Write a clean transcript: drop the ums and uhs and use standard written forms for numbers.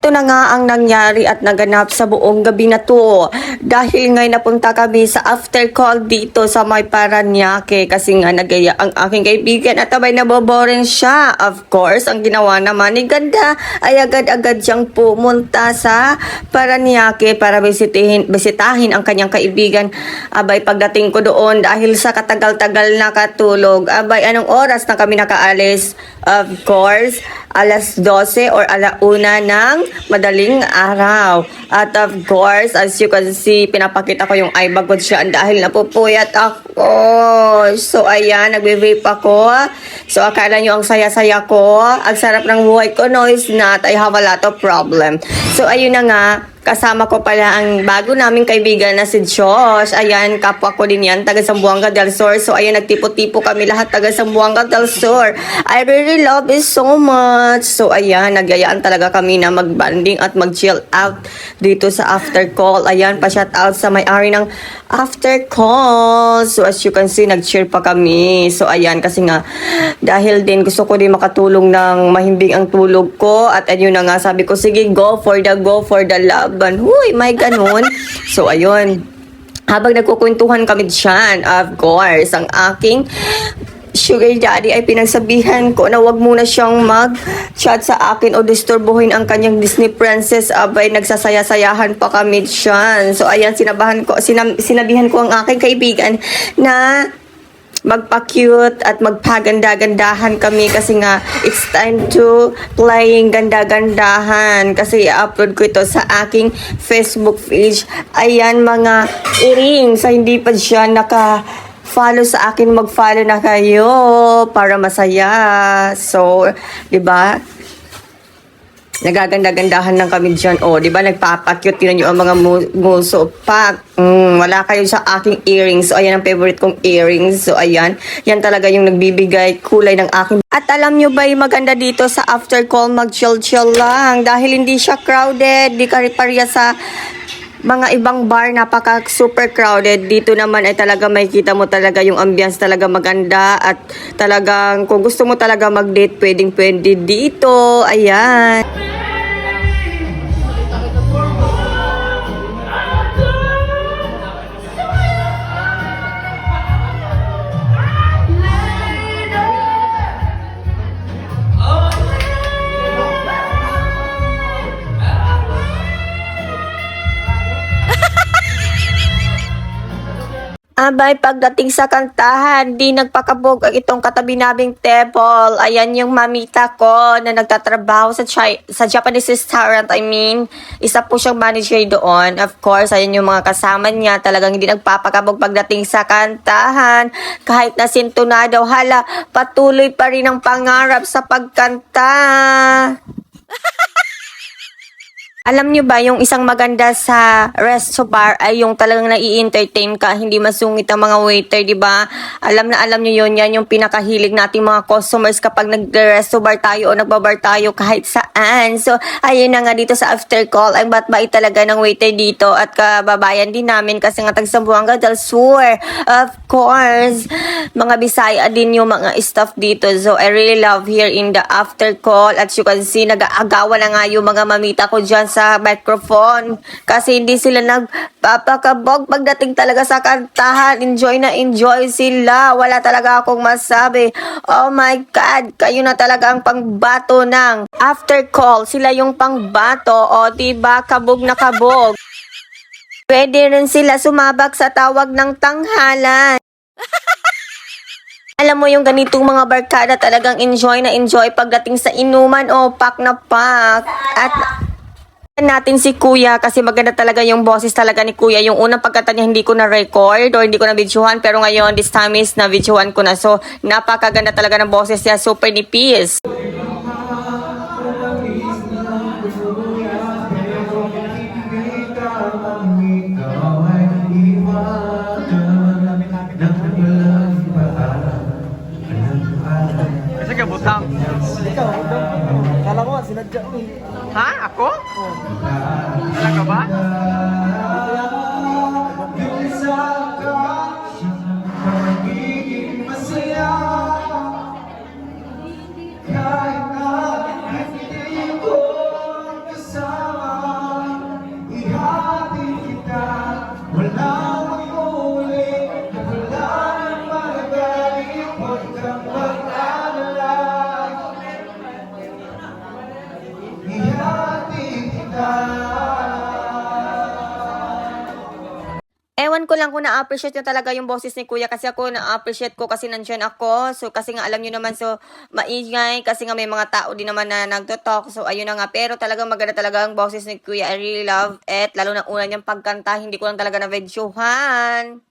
ito na nga ang nangyari at naganap sa buong gabi na to. Dahil ngay napunta kami sa after call dito sa may Paranaque kasi nga nagaya ang aking kaibigan at abay naboboring siya. Of course, ang ginawa naman ni Ganda ay agad-agad siyang pumunta sa Paranaque para bisitahin ang kanyang kaibigan. Abay pagdating ko doon dahil sa katagal-tagal na katulog, abay anong oras na kami nakaalis? Of course, alas 12 or alauna ng madaling araw. At of course, as you can see, pinapakita ko yung eye bag ko siya dahil napupuyat ako. So, ayan, nagbe-vape ako. So, akala nyo ang saya-saya ko. Ang sarap ng buhay ko. No, it's not. I have a lot of problem. So, ayun na nga. Kasama ko pala ang bago naming kaibigan na si Josh. Ayan, kapwa ko din yan, taga Zamboanga del Sur. So, ayan, nagtipo-tipo kami lahat taga Zamboanga del Sur. I really love it so much. So, ayan, nagyayaan talaga kami na mag-banding at mag-chill out dito sa after call. Ayan, pa-shout out sa may-ari ng after call. So, as you can see, nag-chill pa kami. So, ayan, kasi nga, dahil din gusto ko din makatulong ng mahimbing ang tulog ko. At ayun na nga, sabi ko, sige, go for the love. Huy, may ganun. So, ayun. Habang nagkukwentuhan kami dyan, of course, ang aking sugar daddy ay pinagsabihan ko na wag muna siyang mag-chat sa akin o disturbuhin ang kanyang Disney princess. Abay, nagsasaya-sayahan pa kami dyan. So, ayan, sinabihan ko ang aking kaibigan na magpa-cute at magpaganda-gandahan kami kasi nga it's time to playing ganda-gandahan kasi i-upload ko ito sa aking Facebook page. Ayan, mga earrings sa hindi pa siya follow sa akin, mag-follow na kayo para masaya. So, 'di ba? Nagaganda-gandahan lang kami dyan. O, di ba, nagpapakute. Tinan nyo ang mga muso pack. Wala kayo sa aking earrings. So, ayan ang favorite kong earrings. So, ayan. Yan talaga yung nagbibigay kulay ng aking. At alam nyo ba yung maganda dito sa after call, mag-chill-chill lang. Dahil hindi siya crowded. Di kari-pariya sa mga ibang bar, napaka super crowded. Dito naman ay talaga makikita mo talaga yung ambience talaga maganda at talagang kung gusto mo talaga mag-date, pwede dito. Ayan. Abay, pagdating sa kantahan, di nagpakabog ang itong katabi naming table. Ayan yung mamita ko na nagtatrabaho sa Japanese restaurant. I mean, isa po siyang manager doon. Of course, ayan yung mga kasama niya. Talagang hindi nagpapakabog pagdating sa kantahan. Kahit na sintonado, hala, patuloy pa rin ang pangarap sa pagkanta. Alam nyo ba, yung isang maganda sa resto bar ay yung talagang nai-entertain ka, hindi masungit ang mga waiter, di ba? Alam nyo yun, yan yung pinakahilig nating mga customers kapag nag-resto bar tayo o nagbabar tayo kahit saan. So, ayun na nga dito sa after call, ang batbait talaga ng waiter dito at kababayan din namin kasi nga taga-Zamboanga del Sur. Of course, mga Bisaya din yung mga staff dito. So, I really love here in the after call. At you can see, nag-aagawan na nga yung mga mamita ko dyan sa microphone kasi hindi sila nagpapakabog pagdating talaga sa kantahan. Enjoy na enjoy sila, wala talaga akong masabi. Oh my God, kayo na talaga ang pangbato ng after call. Sila yung pangbato, o diba, kabog na kabog. Pwede rin sila sumabak sa tawag ng tanghalan. Alam mo yung ganitong mga barkada talagang enjoy na enjoy pagdating sa inuman o pak na pak. At natin si Kuya kasi maganda talaga yung boses talaga ni Kuya. Yung unang pagkanta niya hindi ko na record or hindi ko na videohan, pero ngayon this time is na videohan ko na. So napakaganda talaga ng boses niya, super nipis. Kasi kabutang. Ikaw, kala ko sinadya mo. Ha? Ako? Talaga ba? Kahit na hindi ko kasama. Ewan ko lang kung na-appreciate nyo talaga yung boses ni Kuya kasi ako na-appreciate ko kasi nandyan ako. So kasi nga alam nyo naman so maingay kasi nga may mga tao din naman na nagtotalk. So ayun na nga pero talagang maganda talaga ang boses ni Kuya. I really love it. Lalo na una niyang pagkanta hindi ko lang talaga na-videohan.